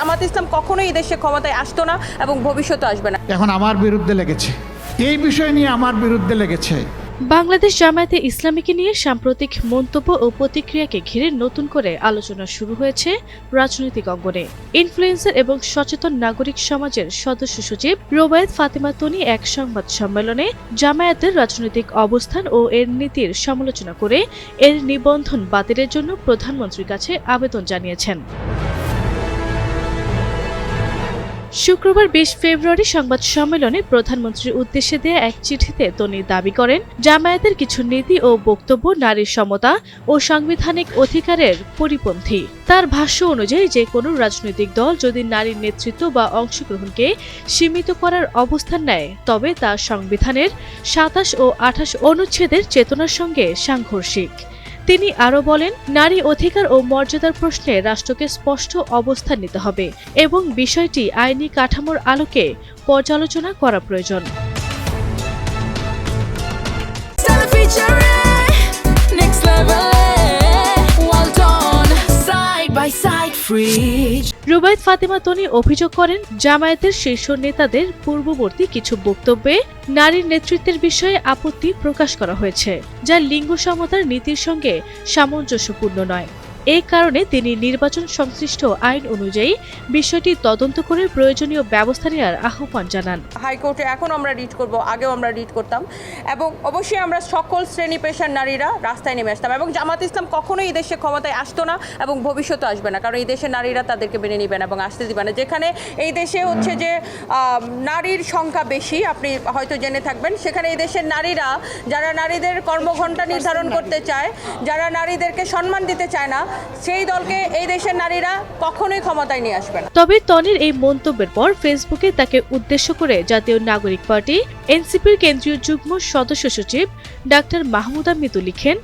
জামাত ইসলাম কখনোই এই দেশে ক্ষমতায় আসতো না এবং ভবিষ্যতে আসবে না। এখন আমার বিরুদ্ধে লেগেছে, এই বিষয় নিয়ে আমার বিরুদ্ধে লেগেছে। বাংলাদেশ জামায়াতে ইসলামীকে নিয়ে সাম্প্রতিক মন্তব্য ও প্রতিক্রিয়াকে ঘিরে নতুন করে আলোচনা শুরু হয়েছে রাজনৈতিক অঙ্গনে। ইনফ্লুয়েন্সার এবং সচেতন নাগরিক সমাজের সদস্য সচিব রুবায়েত ফাতেমা তনি এক সংবাদ সম্মেলনে জামায়াতের রাজনৈতিক অবস্থান ও এর নীতির সমালোচনা করে এর নিবন্ধন বাতিলের জন্য প্রধানমন্ত্রীর কাছে আবেদন জানিয়েছেন। শুক্রবার ২০ ফেব্রুয়ারি সংবাদ সম্মেলনে প্রধানমন্ত্রীর উদ্দেশ্যে দেয়া এক চিঠিতে তনি দাবি করেন, জামায়াতের কিছু নীতি ও বক্তব্য নারীর সমতা ও সাংবিধানিক অধিকারের পরিপন্থী। তার ভাষ্য অনুযায়ী যে কোনো রাজনৈতিক দল যদি নারীর নেতৃত্ব বা অংশগ্রহণকে সীমিত করার অবস্থান নেয় তবে তা সংবিধানের ২৭ ও ২৮ অনুচ্ছেদের চেতনার সঙ্গে সাংঘর্ষিক। তিনি আরও বলেন, নারী অধিকার ও মর্যাদার প্রশ্নে রাষ্ট্রকে স্পষ্ট অবস্থান নিতে হবে এবং বিষয়টি আইনি কাঠামোর আলোকে পর্যালোচনা করা প্রয়োজন। রুবায়েত ফাতেমা তনি অভিযোগ করেন, জামায়াতের শীর্ষ নেতাদের পূর্ববর্তী কিছু বক্তব্যে নারীর নেতৃত্বের বিষয়ে আপত্তি প্রকাশ করা হয়েছে, যা লিঙ্গ সমতার নীতির সঙ্গে সামঞ্জস্যপূর্ণ নয়। এই কারণে তিনি নির্বাচন সংশ্লিষ্ট আইন অনুযায়ী বিষয়টি তদন্ত করে প্রয়োজনীয় ব্যবস্থা নেওয়ার আহ্বান জানান। হাইকোর্টে এখন আমরা রিট করব, আগেও আমরা রিট করতাম এবং অবশ্যই আমরা সকল শ্রেণী পেশার নারীরা রাস্তায় নেমে আসতাম এবং জামাত ইসলাম কখনোই এই দেশে ক্ষমতায় আসতো না এবং ভবিষ্যতে আসবে না, কারণ এই দেশের নারীরা তাদেরকে মেনে নিবে না এবং আসতে দিবে না। যেখানে এই দেশে হচ্ছে যে নারীর সংখ্যা বেশি, আপনি হয়তো জেনে থাকবেন, সেখানে এই দেশের নারীরা যারা নারীদের কর্মঘণ্টা নির্ধারণ করতে চায়, যারা নারীদেরকে সম্মান দিতে চায় না, সেই দলকে এই দেশের নারীরা কখনোই ক্ষমতায় নিয়ে আসবে না। তবে তনির এই মন্তব্যের পর ফেসবুকে তাকে উদ্দেশ্য করে জাতীয় নাগরিক পার্টি এনসিপির কেন্দ্রীয় যুগ্ম সদস্য সচিব ডাক্তার মাহমুদা মিতু লিখেন,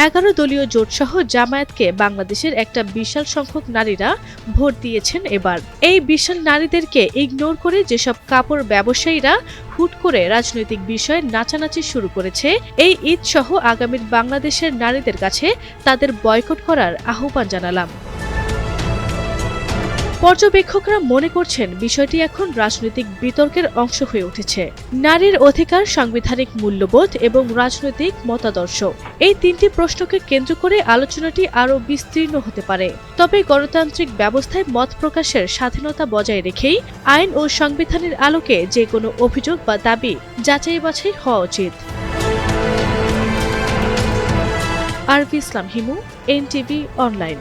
১১ দলীয় জোটসহ জামায়াতকে বাংলাদেশের একটা বিশাল সংখ্যক নারীরা ভোট দিয়েছেন। এবার এই বিশাল নারীদেরকে ইগনোর করে যেসব কাপড় ব্যবসায়ীরা হুট করে রাজনৈতিক বিষয়ে নাচানাচি শুরু করেছে, এই ঈদ সহ আগামীর বাংলাদেশের নারীদের কাছে তাদের বয়কট করার আহ্বান জানালাম। পর্যবেক্ষকরা মনে করছেন বিষয়টি এখন রাজনৈতিক বিতর্কের অংশ হয়ে উঠেছে। নারীর অধিকার, সাংবিধানিক মূল্যবোধ এবং রাজনৈতিক মতাদর্শ, এই তিনটি প্রশ্নকে কেন্দ্র করে আলোচনাটি আরও বিস্তীর্ণ হতে পারে। তবে গণতান্ত্রিক ব্যবস্থায় মত প্রকাশের স্বাধীনতা বজায় রেখেই আইন ও সংবিধানের আলোকে যে কোনো অভিযোগ বা দাবি যাচাই বাছাই হওয়া উচিত। আরভি ইসলাম হিমু, এনটিভি অনলাইন।